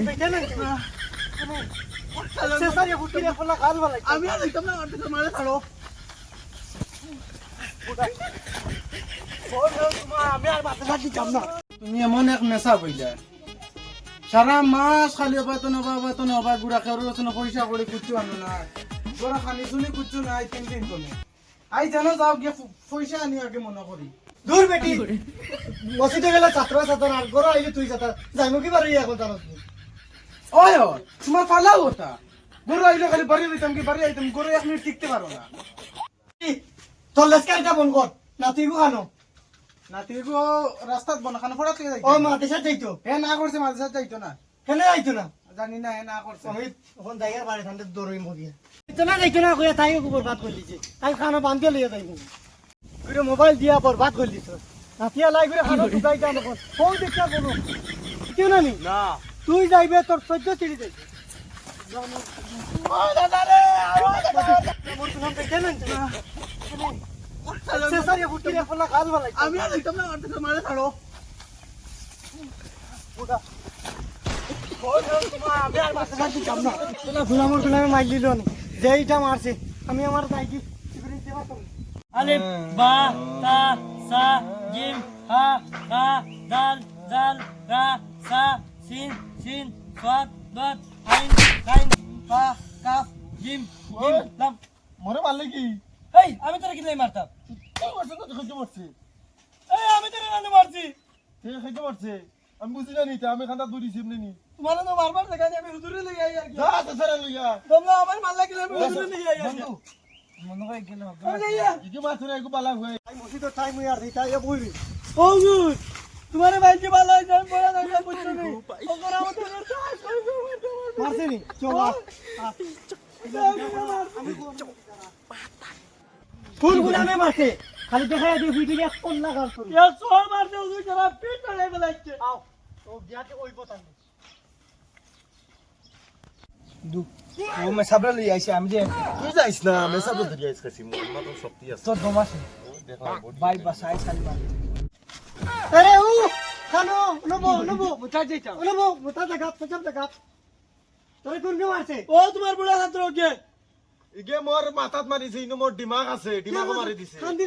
বেটা না সেসারে ফুটিরে ফলা গাল বলাই আমি আর একদম না অর্ধেক মারে ছাড়ো আমি আর মাথা লাগি যাব না তুমি এমন এক নেশা কইলা সারা মাস খালি অবাতন অবা গুড়া খেয়ে রয়েছে পয়সা করে কুচ্ছু আনো না গোড়া খানি শুনি কুচ্ছু না 3 দিন তুমি আই জানো যাও গিয়ে পয়সা আনি আগে মনে করি দূর বেটি মসজিদে গেলে ছাত্র আর গরো আইলে তুই যাতা যাইমু কি পারি এখন জানো ওই তোমার ফালাও ওটা গরু আইলে খালি বাড়ি দিতাম কি বাড়ি আইতাম গরু 1 মিনিট টিকতে পারো না তোর লেসকা এটা বন কর নাতি গো খানো নাতিগো রাস্তাত বনা খানা ফড়া থেকে ও যাইতো মাতে সাথে যাইতো হে না করছে মাঝে সাথে যাইতো না কেন আইতো না জানি না হে না করছে আমি এখন জায়গার বাড়ি ঠান্ডা দৌড়ই মরিয়া ইতনা যাইতো না কইয়া তাই বরবাদ করে দিছে তাই খানা বান্ধে লইয়া যাইবো করে মোবাইল দিয়া বরবাদ করে দিছ নাতিয়া লাই করে খানা ঢুকাই দাও এখন ফোন দেখা বলো কেউ না নি না তুই যাইবে তোর 14 চিড়ি যাইবে ও দাদা রে মোর তো নাম দেখে না সেসারে ফুটিরে ফলা গাল বলাই আমি আর একদম না অর্ধেক মারে ছাড়ো আমি আর মাথা লাগি যাব না তোলা ভুলামর গুলামে মাইল দিল নি যেইটা মারছে আমি আমার দাইকি ইবরিন দেবা তো আলিফ বা তা সা জিম হা কা দাল জাল রা সা সিন সিন সাদ দাত আইন গাইন ফা কাফ জিম জিম লাম মরে মারলে কি এই আমি তোরে কিলাই মারতাম তুই মারছ না খাইতে মারছে এই আমি তোরে নানে মারছি তুই খাইতে মারছে আমি বুঝি না নিতে আমি খান্দা দূরি সিমনে নি তোমার তো মারবার দেখা আমি হুজুরে লই আই আর কি যা তো সারা লইয়া তোমরা আমার মারলা কিলাই আমি হুজুরে লই আই আর কি বন্ধু মনে হয় গেল আমি যাইয়া ইদি মাছ রে একটু বালা হই আই মসজিদ টাইম হই আর দিতা এ বইবি ও গুড তোমারে বাইকে ভালো হইছে আমি বড় না বুঝছো নি ও করা মত মারছে নি চল ফুল গুলামে মারছে খালি দেখা দিও ভিডিও এক কোন লাগাল তোর ইয়া সোর মারতে হুজুর সারা পেট চলে গেলাইছে আও ও গিয়াতে ওই পতান ও মে সাবরা লই আইছি আমি যে তুই যাইস না মেসা তো ধরে আইস কাছি মোর মাত্র শক্তি আছে তোর দমাসে দেখা বাই বাসাই সালি মার আরে ও খানো নবো নবো মুতা যাইতা নবো মুতা জায়গা পছন্দ জায়গা তোরে কোন কে মারছে ও তোমার বুড়া ছাত্র কে ইগে মোর মাথাত মারিছে ইনো মোর দিমাগ আছে দিমাগও মারি দিছে কান্দি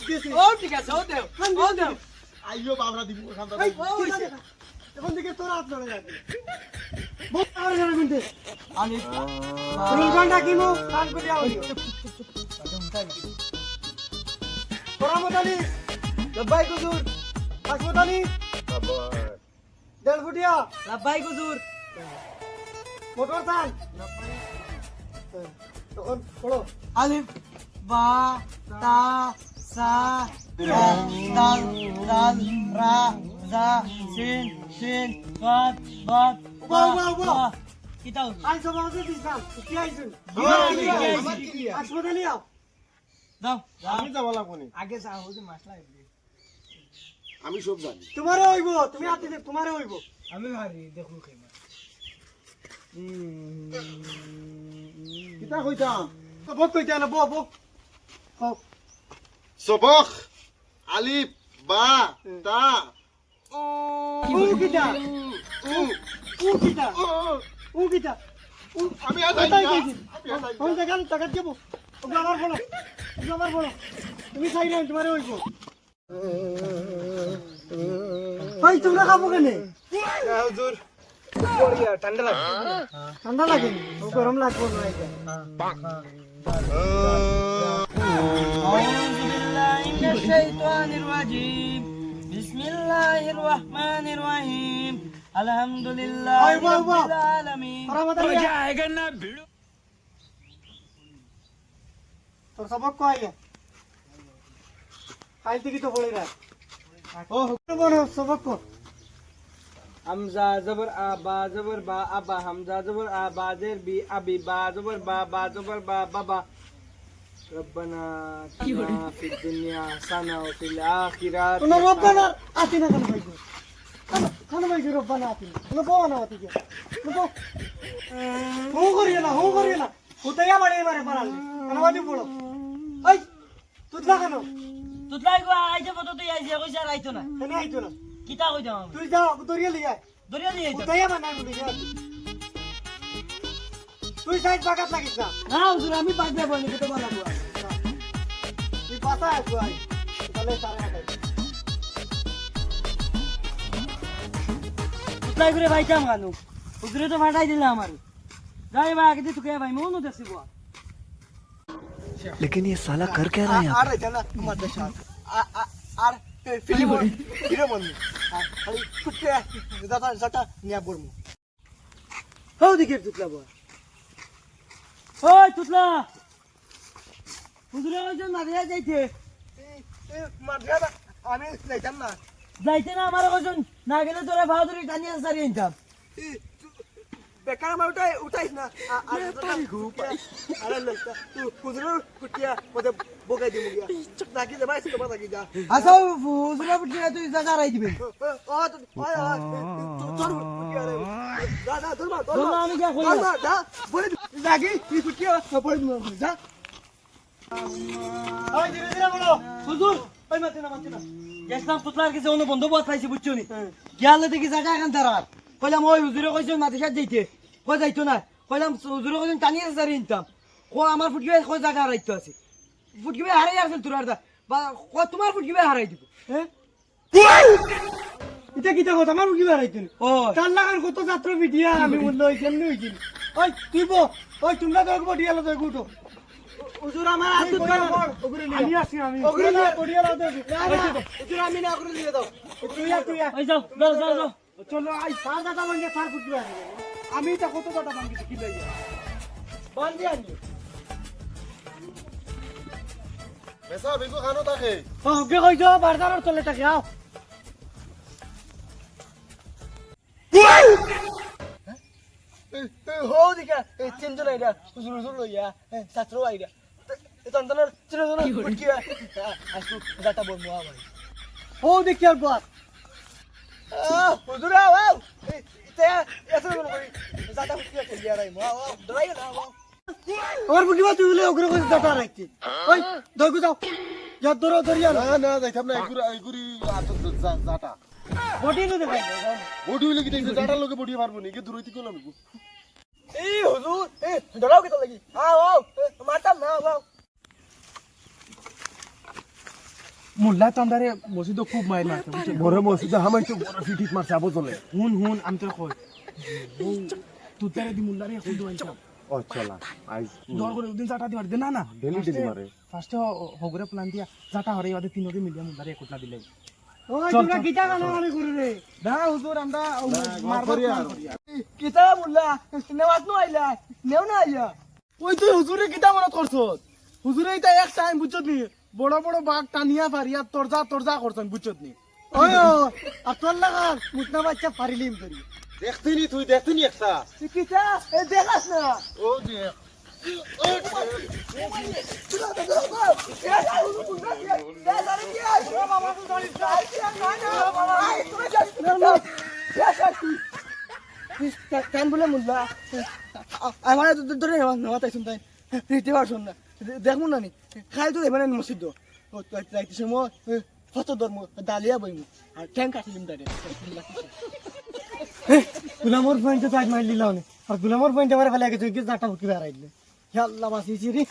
দিয়েছে ও ঠিক আছে ও দেও ও দেও আইও বাবরা দিব খান্দা এই এখন দিকে তোর হাত ধরে যাবে বহুত আর জানা কিন্তু আমি তুমি গান্ডা কিমো কান করে আও পরামত আলী লব্বাই হুজুর হাসমত আলী বাবা দেড় ফুটিয়া লাব্বাই হুজুর মোটর চাল তখন পড়ো আলিফ বা তা সা দাল দাল রা জা সিন সিন সাদ বাত বাহ কিতাও আই সমাজে দিছাল কি আইছুন হাসমত আলী আও দাও আমি যাব লাগবো নি আগে যা হুজুর মাসলা আমি সব জানি তোমারে হইব তুমি হাতে দে তোমারে হইব আমি ভারি দেখো কেমন কিতা কইতা বক কইতা না বক বক সবক আলিফ বা তা ও কিটা ও কিটা ও ও কিটা আমি আদাই তাই না কইছি আমি আদাই কোন জায়গা টাকা দেব ওগুলো আমার বলো তুমি চাইলে তোমারে হইব ভাই তোমরা খাবো কেনে হুজুর ঠান্ডা লাগে ঠান্ডা লাগে ও গরম লাগবো না এটা أعوذ بالله من الشيطان الرجيم بسم الله الرحمن الرحيم الحمد لله أيوة، رب أيوة. العالمين পরামত আলী তোর সবক কই খাই থেকে তো বলি না ও বলো সবক কো হামজা জবর আ বা জবর বা আবা হামজা জবর আ বা জের বি আবি বা জবর বা জবর বা বাবা ربنا آتنا في الدنيا حسنة وفي الآخرة তোমরা রব্বানা আতিনা কেন ভাই কেন ভাই রব্বানা আতিনা কোনো পাওয়া না অতি হো করিয়ে না হুতাইয়া মারে মারে পারাল কেন বাদি পড়ো এই তুই লাগানো তুতলাই গো আইতে ফটো তুই আইছে কইছা রাইতো না কেন আইতো না কিতা কই যাও তুই যা দরিয়া লিয়া দরিয়া দিয়ে উঠাইয়া বানাই বলি তুই সাইড বাগাত লাগিস না না হুজুর আমি বাদ দেব নি তো বলা বুয়া তুই পাতা আছো আই তাহলে সারা হাঁটাই উতলাই করে ভাইতাম গানু হুজুরে তো ফাটাই দিলা আমার যাই বা আগে তুই কে ভাই মনু দেছি বুয়া लेकिन ये साला कर क्या रहा है यहाँ আর এটা না তোমার দেশ আর ফিলিম হিরো বন্ধু খালি কুটে দাদা জাটা নিয়া বলমু হাউ দিকে তুতলা বুয়া ওই তুতলা হুজুরে ওই যে মারিয়া যাইতে মাদ্রাসা আমি যাইতাম না যাইতে না আমার ওজন না গেলে তোরা বাহাদুরি টানিয়ে সারিয়ে নিতাম বেকার আমার উঠাইস না আরে লস্তা তুই হুজুরের কুটিয়া মতে বগাই দিমু গিয়া নাকি যাবাই তোমার লাগি যা আচ্ছা হুজুরে বুটিয়া তুই জায়গা রাই দিবেন ও ওই তোর কুটিয়া রে দাদা ধরবা বললা আমি যা কই ধরবা যা বলে লাগি তুই কুটিয়া পড়ে যা ওই ধীরে ধীরে বলো হুজুর ওই মাতে না গেছলাম তুতলার কাছে অন্য বন্ধ বাত পাইছি বুঝছো নি গিয়ালে দেখি জায়গা এখান তারার কইলাম ওই হুজুরে কইছেন মাতে সাথ যাইতে কই যাইতো না কইলাম হুজুরে কইছেন টানিয়ে সারি নিতাম কো আমার ফুটকিবে কই জায়গা রাইতো আছে ফুটকিবে হারাই আসল তোরার দা বা কো তোমার ফুটকিবে হারাই দিব হ্যাঁ এটা কি দেখো আমার কি বেড়াইছো ও কাল লাগান কত ছাত্র ভিডিয়া আমি বললো ওই কেমনি হইছিল ওই তুই বো ওই তোমরা দেখবো ডিয়ালো তো গুটো হুজুর আমার হাত আমি আসি আমি ওগুলো না ডিয়ালো তো হুজুর আমি না করে দিয়ে দাও তুই ওই যাও যাও যাও যাও চলো আই সার দাদা ভাঙ্গে সার ফুটবে আমি তা কত দাদা ভাঙ্গি কি লাইয়া বান্ধি আনি বেচা বেগু খানো তাকে ওকে কইছো বারদার চলে থাকে আও হো দিকা তিনজন আইরা হুজুর হুজুর লইয়া ছাত্র আইরা তন্তনের তিনজন কি আসু দাতা বলমু ভাই হো দেখি আর বাত হুজুর আও আও তে এসে বল কই দাতা ফুটিয়া খেলিয়া রাই মা আও ডরাই না আও আমার বুঝিবা তুই বলে ওগরে কই দাতা রাখতি ওই দগু যাও যা দরো দরিয়া না না যাইতাম না এগুরি জাটা বডি নো দেখাই বডি হইলে কি দেখছে জাটার লোকে বডি মারবো নি কি দূর হইতে কইলাম এই হুজুর ডরাও কি তো লাগি আও আও মারতাম না আও মোল্লা তো আমারে মসজিদে খুব মাইর মারছে বুঝছো বড় মসজিদে হামাই তো বড় ফিটিট মারছে আবো চলে হুন আমি তো কই তুই তারে দি মোল্লারে কই দোয়াই চাও ও চলা আই দর করে দিন জাটা দিবার দে না না ডেলি ডেলি মারে ফার্স্টে হগরে প্ল্যান দিয়া জাটা হরে বাদে তিনরে মিলিয়া মোল্লারে কোটলা দিলে ওই তোমরা কিটা গানা গানি করে রে না হুজুর আমরা মারবো কিতা মুল্লা নেওয়াত নো আইলা নেও না আইয়া ওই তুই হুজুরে কিটা মনে করছস হুজুরে এটা এক টাইম বুঝছত নি বড় বড় বাঘ টানিয়া পারিয়া তরজা করছন বুঝছত নি ওই আর তোর লাগা মুতনা বাচ্চা পারিলিম করি দেখতিনি তুই দেখতিনি একটা কিতা দেখাস না ও যে কান বলে মুল্লা আমার ধরে নেওয়া তাই শুনতাই রীতি বার শুন না দেখবো না নি খাই তো এবার মসজিদ যাইতে সময় কত ধর্ম ডালিয়া বইমু আর ঠ্যাং কাটিলিম তাই গুলামর পয়েন্টে তো আজ মারি দিলাম আর গুলামর পয়েন্টে আমার ফেলে গেছে জাটা ফুটি বেড়াই দিলে আল্লাহ বাঁচিয়েছি রে